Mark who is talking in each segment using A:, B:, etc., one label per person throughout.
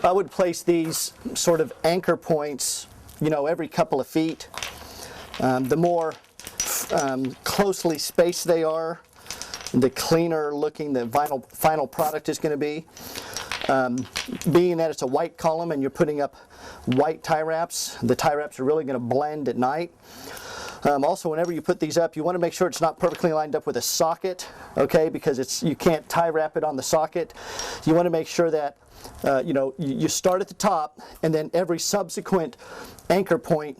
A: I would place these sort of anchor points, you know, every couple of feet. The more closely spaced they are, the cleaner looking the final product is going to be. Being that it's a white column and you're putting up white tie wraps, the tie wraps are really going to blend at night. Also, whenever you put these up, you want to make sure it's not perfectly lined up with a socket, okay, because you can't tie wrap it on the socket. You want to make sure that you know, you start at the top, and then every subsequent anchor point,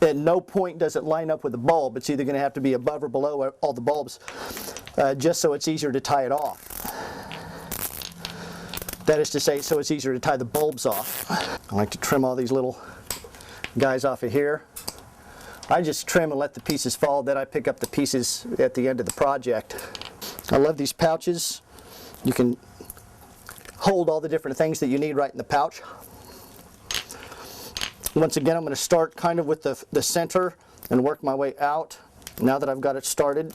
A: at no point does it line up with the bulb. It's either going to have to be above or below all the bulbs, just so it's easier to tie it off. That is to say, so it's easier to tie the bulbs off. I like to trim all these little guys off of here. I just trim and let the pieces fall, then I pick up the pieces at the end of the project. I love these pouches. You can hold all the different things that you need right in the pouch. Once again, I'm going to start kind of with the center and work my way out now that I've got it started.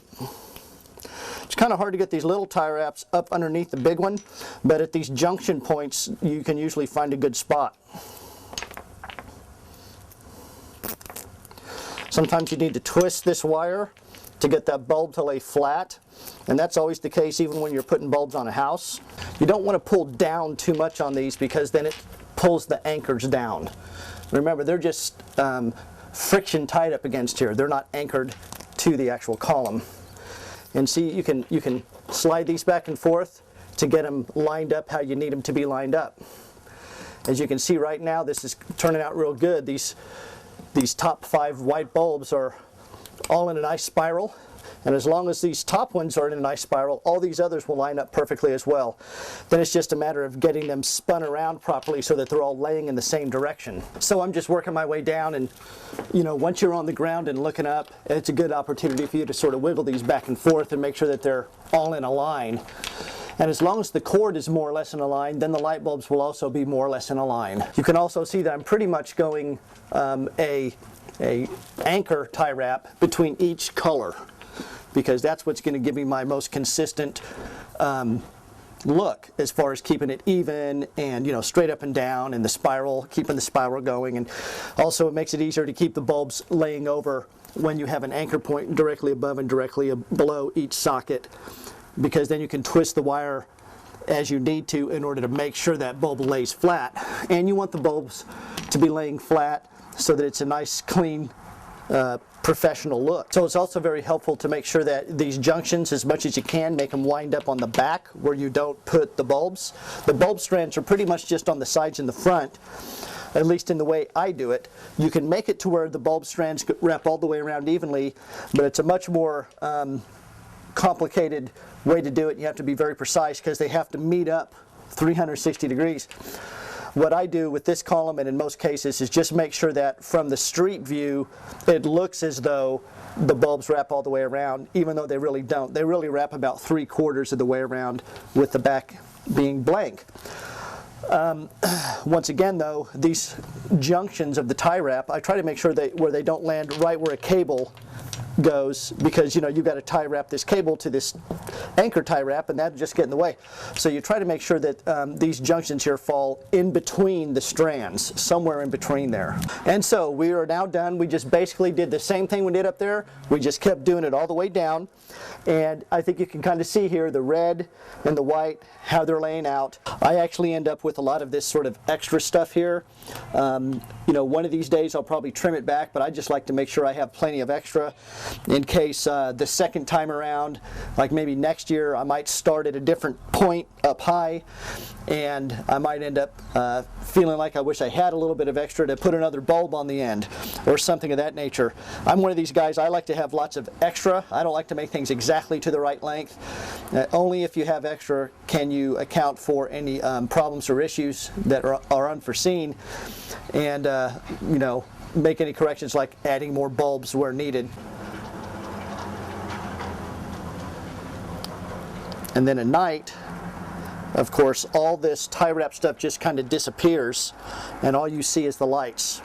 A: It's kind of hard to get these little tie wraps up underneath the big one, but at these junction points you can usually find a good spot. Sometimes you need to twist this wire to get that bulb to lay flat, and that's always the case even when you're putting bulbs on a house. You don't want to pull down too much on these because then it pulls the anchors down. Remember, they're just friction tied up against here. They're not anchored to the actual column. And see, you can slide these back and forth to get them lined up how you need them to be lined up. As you can see right now, this is turning out real good. These top 5 white bulbs are all in a nice spiral, and as long as these top ones are in a nice spiral, all these others will line up perfectly as well. Then it's just a matter of getting them spun around properly so that they're all laying in the same direction. So I'm just working my way down, and you know, once you're on the ground and looking up, it's a good opportunity for you to sort of wiggle these back and forth and make sure that they're all in a line. And as long as the cord is more or less in a line, then the light bulbs will also be more or less in a line. You can also see that I'm pretty much going a anchor tie wrap between each color, because that's what's going to give me my most consistent look as far as keeping it even and, you know, straight up and down, and the spiral, keeping the spiral going. And also it makes it easier to keep the bulbs laying over when you have an anchor point directly above and directly below each socket, because then you can twist the wire as you need to in order to make sure that bulb lays flat. And you want the bulbs to be laying flat so that it's a nice, clean, professional look. So it's also very helpful to make sure that these junctions, as much as you can, make them wind up on the back where you don't put the bulbs. The bulb strands are pretty much just on the sides and the front, at least in the way I do it. You can make it to where the bulb strands wrap all the way around evenly, but it's a much more complicated way to do it. You have to be very precise because they have to meet up 360 degrees. What I do with this column, and in most cases, is just make sure that from the street view it looks as though the bulbs wrap all the way around, even though they really don't. They really wrap about 3/4 of the way around, with the back being blank. Once again though, these junctions of the tie wrap, I try to make sure where they don't land right where a cable goes, because you know, you've got to tie wrap this cable to this anchor tie wrap, and that'll just get in the way. So you try to make sure that these junctions here fall in between the strands, somewhere in between there. And so we are now done. We just basically did the same thing we did up there. We just kept doing it all the way down, and I think you can kind of see here the red and the white, how they're laying out. I actually end up with a lot of this sort of extra stuff here. You know, one of these days I'll probably trim it back, but I just like to make sure I have plenty of extra in case the second time around, like maybe next year, I might start at a different point up high, and I might end up feeling like I wish I had a little bit of extra to put another bulb on the end or something of that nature. I'm one of these guys, I like to have lots of extra. I don't like to make things exactly to the right length. Only if you have extra can you account for any problems or issues that are unforeseen, and you know, make any corrections like adding more bulbs where needed. And then at night, of course, all this tie wrap stuff just kind of disappears, and all you see is the lights.